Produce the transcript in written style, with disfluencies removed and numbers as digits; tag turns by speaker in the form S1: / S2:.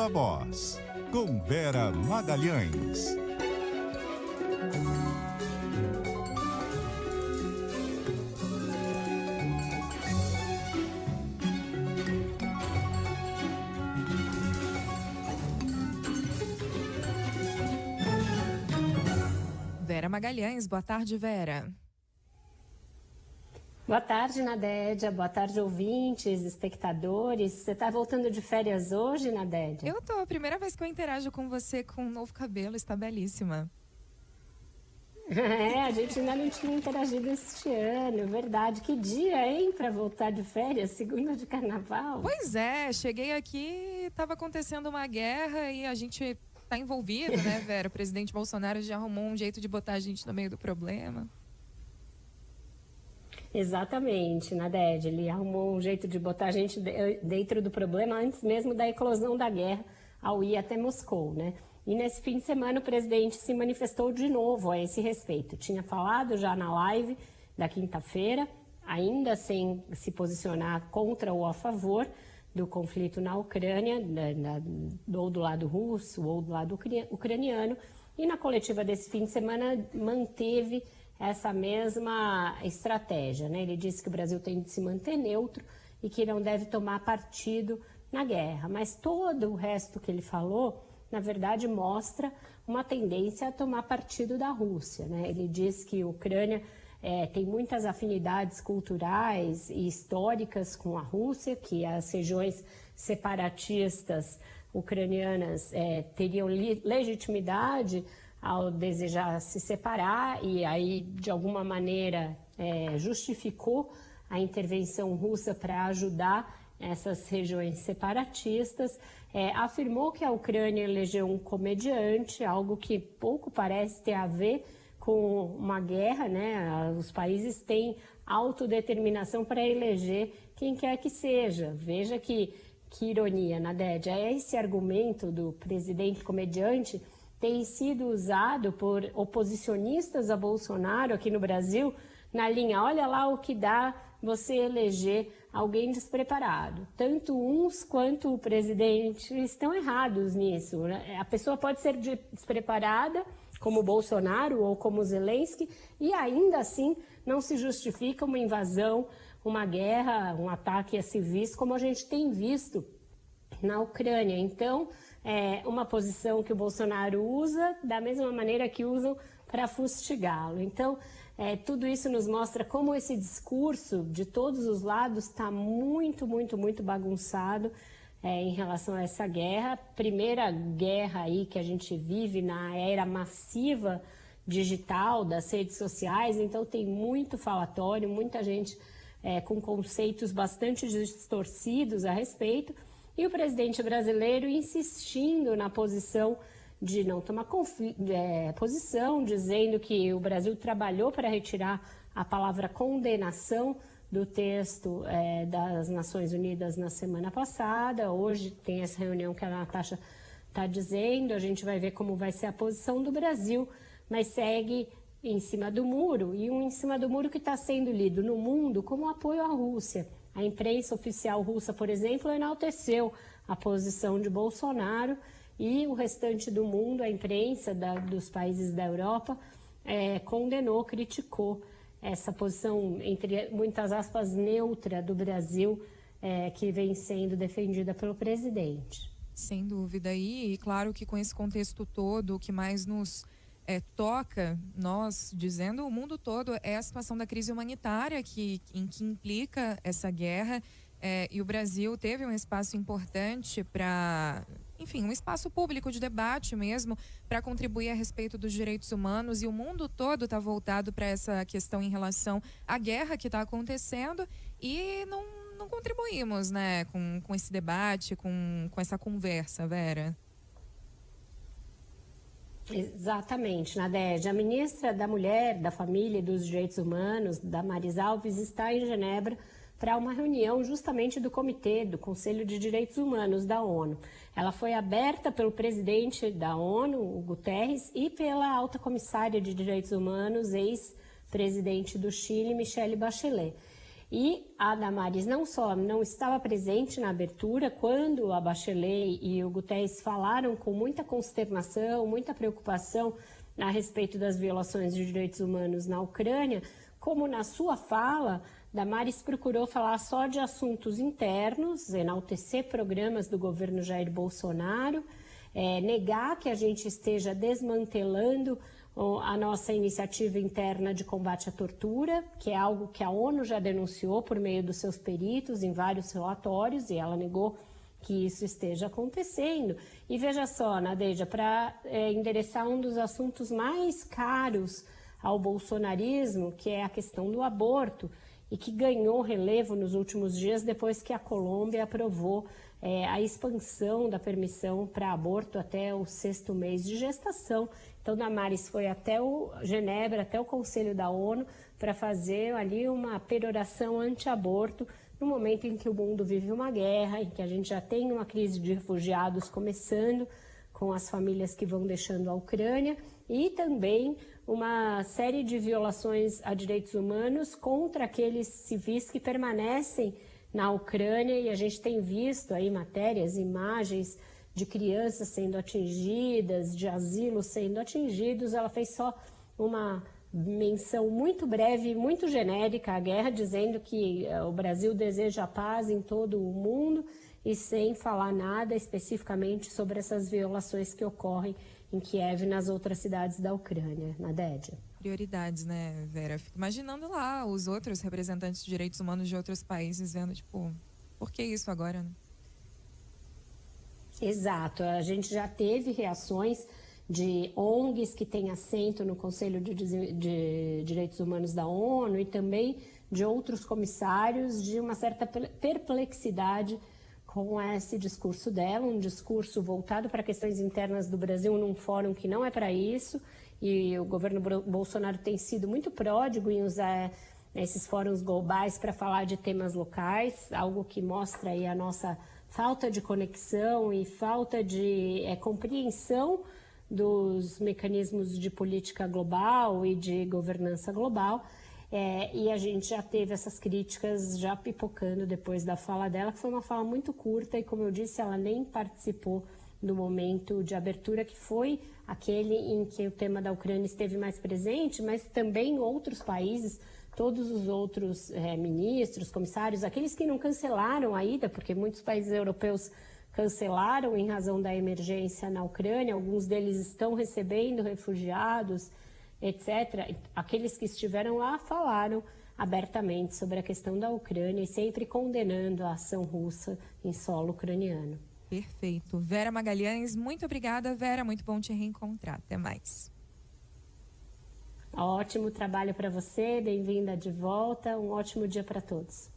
S1: Viva Voz, com Vera Magalhães.
S2: Vera Magalhães, boa tarde, Vera.
S3: Boa tarde, Nadédia. Boa tarde, ouvintes, espectadores. Você está voltando de férias hoje, Nadédia?
S2: Eu tô. A primeira vez que eu interajo com você com um novo cabelo. Está belíssima.
S3: A gente ainda não tinha interagido este ano, verdade. Que dia, hein, para voltar de férias? Segunda de carnaval?
S2: Pois é, cheguei aqui, estava acontecendo uma guerra e a gente tá envolvido, né, Vera? O presidente Bolsonaro já arrumou um jeito de botar a gente no meio do problema.
S3: Exatamente, Nadédia. Ele arrumou um jeito de botar a gente dentro do problema antes mesmo da eclosão da guerra ao ir até Moscou, né? E nesse fim de semana o presidente se manifestou de novo a esse respeito. Tinha falado já na live da quinta-feira, ainda sem se posicionar contra ou a favor do conflito na Ucrânia, ou do lado russo ou do lado ucraniano. E na coletiva desse fim de semana manteve essa mesma estratégia, né? Ele disse que o Brasil tem de se manter neutro e que não deve tomar partido na guerra. Mas todo o resto que ele falou, na verdade, mostra uma tendência a tomar partido da Rússia, né? Ele diz que a Ucrânia tem muitas afinidades culturais e históricas com a Rússia, que as regiões separatistas ucranianas teriam legitimidade ao desejar se separar e aí, de alguma maneira, justificou a intervenção russa para ajudar essas regiões separatistas. Afirmou que a Ucrânia elegeu um comediante, algo que pouco parece ter a ver com uma guerra, né? Os países têm autodeterminação para eleger quem quer que seja. Veja que ironia, Nadédia. Esse argumento do presidente comediante tem sido usado por oposicionistas a Bolsonaro aqui no Brasil, na linha, olha lá o que dá você eleger alguém despreparado. Tanto uns quanto o presidente estão errados nisso, né? A pessoa pode ser despreparada, como Bolsonaro ou como Zelensky, e ainda assim não se justifica uma invasão, uma guerra, um ataque a civis, como a gente tem visto na Ucrânia. Então, uma posição que o Bolsonaro usa da mesma maneira que usam para fustigá-lo. Então, tudo isso nos mostra como esse discurso de todos os lados está muito, muito, muito bagunçado em relação a essa guerra. Primeira guerra aí que a gente vive na era massiva digital das redes sociais, então tem muito falatório, muita gente com conceitos bastante distorcidos a respeito. E o presidente brasileiro insistindo na posição de não tomar posição, dizendo que o Brasil trabalhou para retirar a palavra condenação do texto das Nações Unidas na semana passada. Hoje tem essa reunião que a Natasha está dizendo, a gente vai ver como vai ser a posição do Brasil, mas segue em cima do muro, e em cima do muro que está sendo lido no mundo como apoio à Rússia. A imprensa oficial russa, por exemplo, enalteceu a posição de Bolsonaro e o restante do mundo, a imprensa dos países da Europa, condenou, criticou essa posição, entre muitas aspas, neutra do Brasil, que vem sendo defendida pelo presidente.
S2: Sem dúvida. E claro que com esse contexto todo, o que mais nos toca, nós dizendo o mundo todo, é a situação da crise humanitária que implica essa guerra, e o Brasil teve um espaço importante para, enfim, um espaço público de debate mesmo, para contribuir a respeito dos direitos humanos, e o mundo todo está voltado para essa questão em relação à guerra que está acontecendo, e não contribuímos, né, com esse debate, com essa conversa, Vera.
S3: Exatamente, Nadégia. A ministra da Mulher, da Família e dos Direitos Humanos, Damares Alves, está em Genebra para uma reunião justamente do Comitê, do Conselho de Direitos Humanos da ONU. Ela foi aberta pelo presidente da ONU, o Guterres, e pela alta comissária de Direitos Humanos, ex-presidente do Chile, Michelle Bachelet. E a Damares não só não estava presente na abertura, quando a Bachelet e o Guterres falaram com muita consternação, muita preocupação a respeito das violações de direitos humanos na Ucrânia, como na sua fala, Damares procurou falar só de assuntos internos, enaltecer programas do governo Jair Bolsonaro, negar que a gente esteja desmantelando a nossa iniciativa interna de combate à tortura, que é algo que a ONU já denunciou por meio dos seus peritos em vários relatórios, e ela negou que isso esteja acontecendo. E veja só, Nadeja, para endereçar um dos assuntos mais caros ao bolsonarismo, que é a questão do aborto, e que ganhou relevo nos últimos dias depois que a Colômbia aprovou a expansão da permissão para aborto até o 6º mês de gestação. Então, Damares foi até o Genebra, até o Conselho da ONU, para fazer ali uma peroração anti-aborto, no momento em que o mundo vive uma guerra, em que a gente já tem uma crise de refugiados começando, com as famílias que vão deixando a Ucrânia, e também uma série de violações a direitos humanos contra aqueles civis que permanecem na Ucrânia, e a gente tem visto aí matérias, imagens de crianças sendo atingidas, de asilos sendo atingidos. Ela fez só uma menção muito breve, muito genérica à guerra, dizendo que o Brasil deseja a paz em todo o mundo e sem falar nada especificamente sobre essas violações que ocorrem em Kiev e nas outras cidades da Ucrânia. Nadédia.
S2: Prioridades, né, Vera? Fico imaginando lá os outros representantes de direitos humanos de outros países vendo, tipo, por que isso agora, né?
S3: Exato. A gente já teve reações de ONGs que têm assento no Conselho de Direitos Humanos da ONU e também de outros comissários de uma certa perplexidade com esse discurso dela, um discurso voltado para questões internas do Brasil num fórum que não é para isso, e o governo Bolsonaro tem sido muito pródigo em usar esses fóruns globais para falar de temas locais, algo que mostra aí a nossa falta de conexão e falta de compreensão dos mecanismos de política global e de governança global. E a gente já teve essas críticas já pipocando depois da fala dela, que foi uma fala muito curta e, como eu disse, ela nem participou do momento de abertura, que foi aquele em que o tema da Ucrânia esteve mais presente, mas também outros países, todos os outros ministros, comissários, aqueles que não cancelaram a ida, porque muitos países europeus cancelaram em razão da emergência na Ucrânia, alguns deles estão recebendo refugiados, etc. Aqueles que estiveram lá falaram abertamente sobre a questão da Ucrânia e sempre condenando a ação russa em solo ucraniano.
S2: Perfeito. Vera Magalhães, muito obrigada, Vera. Muito bom te reencontrar. Até mais.
S3: Ótimo trabalho para você, bem-vinda de volta. Um ótimo dia para todos.